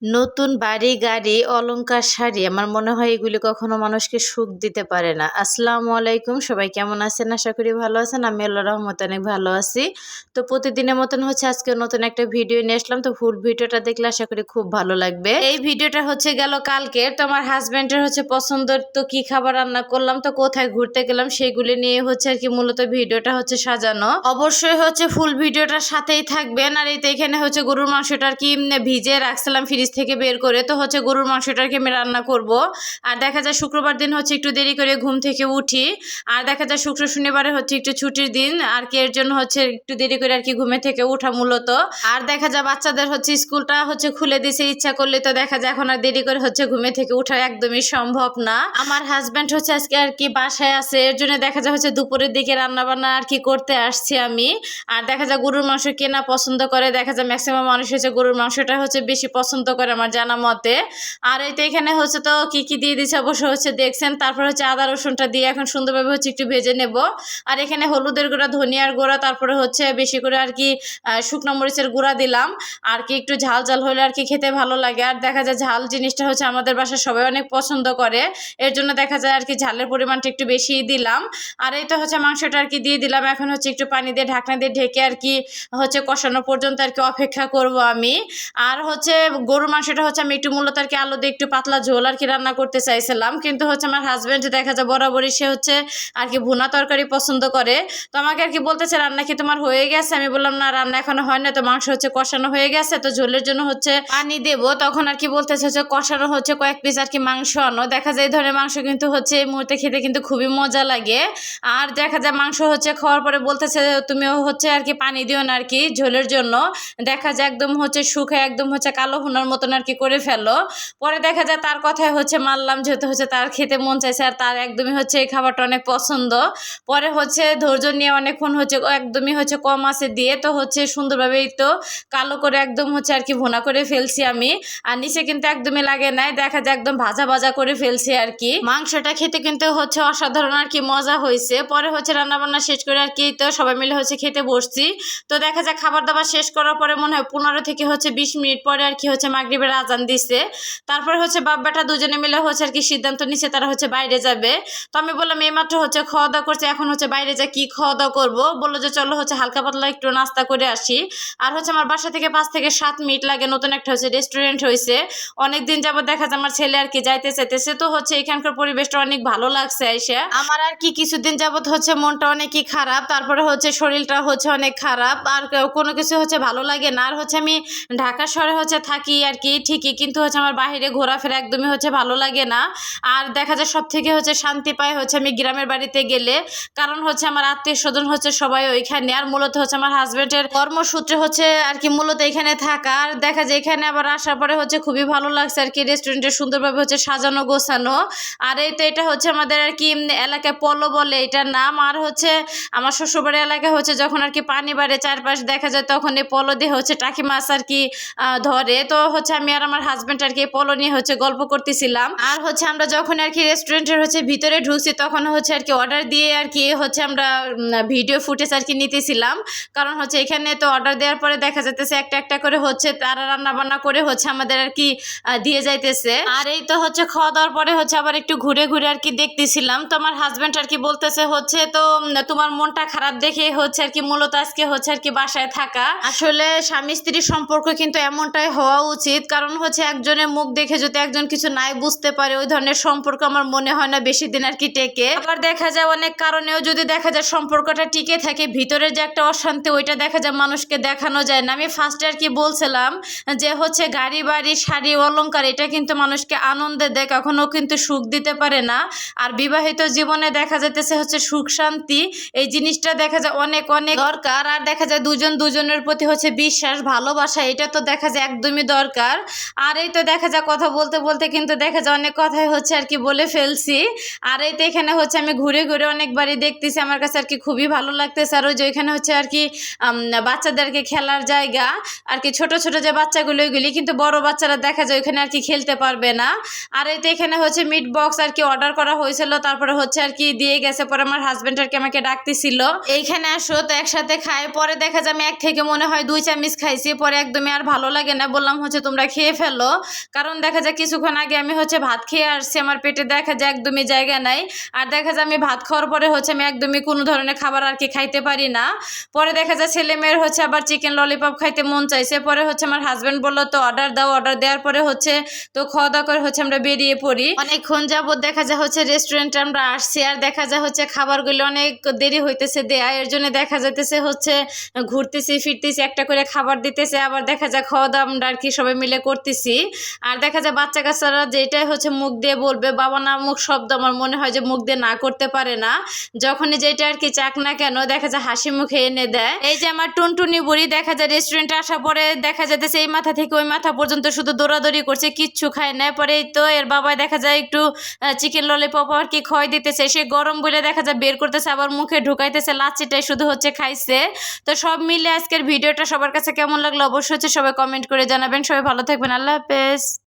নতুন বাড়ি, গাড়ি, অলংকার, শাড়ি আমার মনে হয় এগুলি কখনো মানুষকে সুখ দিতে পারে না। আসসালামু আলাইকুম, সবাই কেমন আছেন? আশা করি ভালো আছেন। আমি আল্লাহর রহমতে অনেক ভালো আছি। তো প্রতিদিনের মতন আজকে নতুন একটা ভিডিও নিয়ে আসলাম। তো ফুল ভিডিওটা দেখলে আশা করি খুব ভালো লাগবে। এই ভিডিওটা গেল কালকে। তো আমার হাজবেন্ডের পছন্দের তো কি খাবার রান্না করলাম, তো কোথায় ঘুরতে গেলাম সেগুলি নিয়ে আর কি মূলত ভিডিওটা সাজানো। অবশ্যই ফুল ভিডিওটার সাথেই থাকবেন। আর এই তো এখানে গরুর মাংসটা আর কি ভিজে রাখছিলাম ফ্রিজ থেকে বের করে। তো গরুর মাংসটাকে আমি রান্না করব। আর দেখা যায় শুক্রবার দিন একটু দেরি করে ঘুম থেকে উঠি। আর দেখা যায় শুক্র শনিবারে একটু ছুটির দিন আর কি, এর জন্য একটু দেরি করে আর কি ঘুমে থেকে উঠা মূলত। আর দেখা যায় বাচ্চাদের স্কুলটা খুলে দিছে, ইচ্ছা করলে তো দেখা যায় এখন আর দেরি করে ঘুমে থেকে উঠা একদমই সম্ভব না। আমার হাজব্যান্ড আজকে আর কি বাসায় আছে, এর জন্য দেখা যায় দুপুরের দিকে রান্না বান্না আর কি করতে আসছি আমি। আর দেখা যায় গরুর মাংস কেনা পছন্দ করে, দেখা যায় ম্যাক্সিমাম মানুষ গরুর মাংসটা বেশি পছন্দ করে আমার জানা মতে। আর এই তো এখানে তো কি কি দিয়ে দিচ্ছে অবশ্য দেখছেন। তারপর আদা রসুনটা দিয়ে এখন সুন্দরভাবে একটু ভেজে নেব। আর এখানে হলুদের গুঁড়া, ধনিয়ার গুঁড়া, তারপরে বেশি করে আর কি শুকনো মরিচের গুঁড়া দিলাম। আর কি একটু ঝাল ঝাল হলে আর কি খেতে ভালো লাগে। আর দেখা যায় ঝাল জিনিসটা আমাদের বাসায় সবাই অনেক পছন্দ করে, এর জন্য দেখা যায় আর কি ঝালের পরিমাণটা একটু বেশি দিলাম। আর এই তো মাংসটা আর কি দিয়ে দিলাম। এখন একটু পানি দিয়ে ঢাকনা দিয়ে ঢেকে আর কি কষানো পর্যন্ত আর কি অপেক্ষা করব আমি। আর গরুর মাংসটা আমি একটু মূলত আর কি আলু দিয়ে একটু পাতলা ঝোল আর কি রান্না করতে চাইছিলাম, কিন্তু আমার হাজবেন্ড দেখা যায় বরাবরই সে আর কি ভুনা তরকারি পছন্দ করে। তো আমাকে আর কি বলতেছে, রান্না কি তোমার হয়ে গেছে? আমি বললাম না, রান্না এখনো হয় না, তো মাংস কষানো হয়ে গেছে, তো ঝোলের জন্য পানি দেবো। তখন আর কি বলতেছে কষানো কয়েক পিস আর কি মাংস আনো। দেখা যায় এই ধরনের মাংস কিন্তু এই মুহূর্তে খেতে কিন্তু খুবই মজা লাগে। আর দেখা যায় মাংস খাওয়ার পরে বলতেছে তুমিও আর কি পানি দিও না আর কি ঝোলের জন্য। দেখা যায় একদম শুকায় একদম কালো ভুনার মতন আর কি করে ফেলো। পরে দেখা যায় তার কথায় মারলাম, যেহেতু তার খেতে মন চাইছে আর তার একদমই এই খাবারটা অনেক পছন্দ। পরে ধৈর্য নিয়ে অনেকক্ষণ একদমই কম আছে দিয়ে তো সুন্দরভাবেই তো কালো করে একদম আর কি ভুনা করে ফেলছি আমি। আর নিচে কিন্তু একদমই লাগে নাই, দেখা যায় একদম ভাজা ভাজা করে ফেলছি আর কি। মাংসটা খেতে কিন্তু অসাধারণ আর কি মজা হয়েছে। পরে রান্না বান্না শেষ করে আর কি তো সবাই মিলে খেতে বসছি। তো দেখা যায় খাবার দাবার শেষ করার পরে মনে হয় 15 থেকে 20 মিনিট পরে আর কি মাগরিবের আজান দিছে। তারপরে বাপ বেটা দুজনে মিলে আর কি সিদ্ধান্ত নিচ্ছে তারা বাইরে যাবে। তো আমি বললাম এইমাত্র খাওয়া দাওয়া করছে, এখন বাইরে যা কি খাওয়া দাওয়া করবো? বললো যে চলো হালকা পাতলা একটু নাস্তা করে আসি। আর আমার বাসা থেকে 5 থেকে 7 মিনিট লাগে, নতুন একটা রেস্টুরেন্ট হয়েছে। অনেকদিন যাবত দেখা যায় আমার ছেলে আর কি যাইতে চাইতেছে। তো এখানকার পরিবেশটা অনেক ভালো লাগছে আইসা আমার আর কি। কিছুদিন যাবত মনটা অনেকই খারাপ, তারপরে শরীরটা অনেক খারাপ, আর কোনো কিছু ভালো লাগে না। আর আমি ঢাকা শহরে থাকি আর কি ঠিকই, কিন্তু আমার বাইরে ঘোরাফেরা একদমই ভালো লাগে না। আর দেখা যায় সব থেকে শান্তি পাই আমি গ্রামের বাড়িতে গেলে, কারণ আমার আত্মীয় স্বজন সবাই ওইখানে। আর মূলত আমার হাজবেন্ডের কর্মসূত্রে আর কি মূলত এখানে থাকা। আর দেখা যায় এখানে আবার আসার পরে খুবই ভালো লাগছে আর কি। রেস্টুরেন্টে সুন্দরভাবে সাজানো গোছানো। আর এই তো এটা আমাদের আর কি এলাকায় পলো বলে এটার নাম। আর আমার শ্বশুরবাড়ির এলাকায় যখন আর কি পানি বাড়ে চারপাশ দেখা যায়, তখন এই পলো দিয়ে টাকি মাছ আর কি ধরে। তো আমি আর আমার হাজবেন্ড আর কি পলো নিয়ে গল্প করতেছিলাম। আর আমরা যখন আর কি রেস্টুরেন্টের ভিতরে ঢুকছি, তখন আর কি অর্ডার দিয়ে আর কি আমরা ভিডিও ফুটেজ আর কি নিতেছিলাম। কারণ এখানে তো অর্ডার দেওয়ার পরে দেখা যাইতেছে একটা একটা করে তারা রান্না বান্না করে আমাদের আর কি দিয়ে যাইতেছে। আর এই তো খাওয়া দাওয়ার পরে আবার একটু ঘুরে ঘুরে আর কি দেখতেছিলাম। তো আমার হাজবেন্ড আর কি বলতেছে তো তোমার মনটা খারাপ দেখে আর কি মূলত আজকে আর কি বাসায় থাকা। আসলে স্বামী স্ত্রীর সম্পর্ক কিন্তু এমনটাই হওয়া উচিত, কারণ একজনের মুখ দেখে যদি একজন কিছু নাই বুঝতে পারে, ওই ধরনের সম্পর্ক আমার মনে হয় না বেশি দিন আর কি টেকে। আবার দেখা যায় অনেক কারণেও যদি দেখা যায় সম্পর্কটা টিকে থাকে, ভিতরের যে একটা অশান্তি ওইটা দেখা যায় মানুষকে দেখানো যায় না। আমি ফার্স্টে আর কি বলছিলাম যে গাড়ি বাড়ি শাড়ি অলংকার এটা কিন্তু মানুষকে আনন্দে দেয়, কখনো কিন্তু সুখ দিতে পারে না। আর বিবাহিত জীবনে দেখা যাইতেছে সুখ শান্তি এই জিনিসটা দেখা যায় অনেক অনেক দরকার। আর দেখা যায় দুজন দুজনের প্রতি বিশ্বাস ভালোবাসা, এটা তো দেখা যায় একদমই দরকার। আর এই তো দেখা যায় কথা বলতে বলতে কিন্তু দেখা যায় অনেক কথাই আর কি বলে ফেলছি। আর এই তো এখানে আমি ঘুরে ঘুরে অনেকবারই দেখতেছি, আমার কাছে আর কি খুবই ভালো লাগতেছে। আর ওই যে এখানে আর কি বাচ্চাদেরকে খেলার জায়গা আর কি, ছোট ছোট যে বাচ্চাগুলো ওইগুলি, কিন্তু বড় বাচ্চারা দেখা যায় ওইখানে আর কি খেলতে পারবে না। আর এই তো এখানে মিট বক্স আর কি অর্ডার করা হয়েছিল, তারপরে আর কি দিয়ে গেছে। পরে আমার হাজবেন্ড আর কি আমাকে ডাকতেছিল এইখানে আসো তো একসাথে খাই। পরে দেখা যায় আমি 1 থেকে মনে হয় 2 চামচ খাইছি, পরে একদমই আর ভালো লাগে না। বললাম তোমরা খেয়ে ফেলো। কারণ দেখা যায় কিছুক্ষণ আগে আমি ভাত খেয়ে আসছি, আমার পেটে দেখা যায় একদমই জায়গা নাই। আর দেখা যায় আমি ভাত খাওয়ার পরে আমি একদমই কোনো ধরনের খাবার আর কি খাইতে পারি না। পরে দেখা যায় ছেলে মেয়ের আবার চিকেন ললিপপ খাইতে মন চাইছে। পরে আমার হাজব্যান্ড বললো তো অর্ডার দাও। অর্ডার দেওয়ার পরে তো খাওয়া দাওয়া করে আমরা বেরিয়ে পড়ি। অনেকক্ষণ যাবত দেখা যায় রেস্টুরেন্টে আমরা আসছি, আর দেখা যায় খাবারগুলো অনেক দেরি হইতেছে দেয়া। এর জন্য দেখা যাইতেছে ঘুরতেছি ফিরতেছি, একটা করে খাবার দিতেছে, আবার দেখা যায় খাওয়া দাওয়া আমরা আর কি সবাই মিলে করতেছি। আর দেখা যায় বাচ্চা কাচ্চারা যেটাই মুখ দিয়ে বলবে বাবা না মুখ শব্দ আমার মনে হয় যে মুখ দিয়ে না করতে পারে না। যখনই যেটা আর কি চাক না কেন দেখা যায় হাসি মুখে এনে দেয়। এই যে আমার টুনটুনি বুড়ি দেখা যায় রেস্টুরেন্টে আসার পরে দেখা যাইতেছে এই মাথা থেকে ওই মাথা পর্যন্ত শুধু দৌড়াদৌড়ি করছে, কিচ্ছু খায় না। পরে তো এর বাবাই দেখা যায় একটু চিকেন ললিপপ আর কি খাওয়াই দিতেছে, সে গরম বলে দেখা যায় বের করতেছে আবার মুখে ঢুকাইতেছে, লাচ্ছিটাই শুধু খাইছে। তো সব মিলে আজকের ভিডিওটা সবার কাছে কেমন লাগলো অবশ্যই সবাই কমেন্ট করে জানাবেন। সবাই ভালো থাকবেন, আল্লাহ হাফেজ।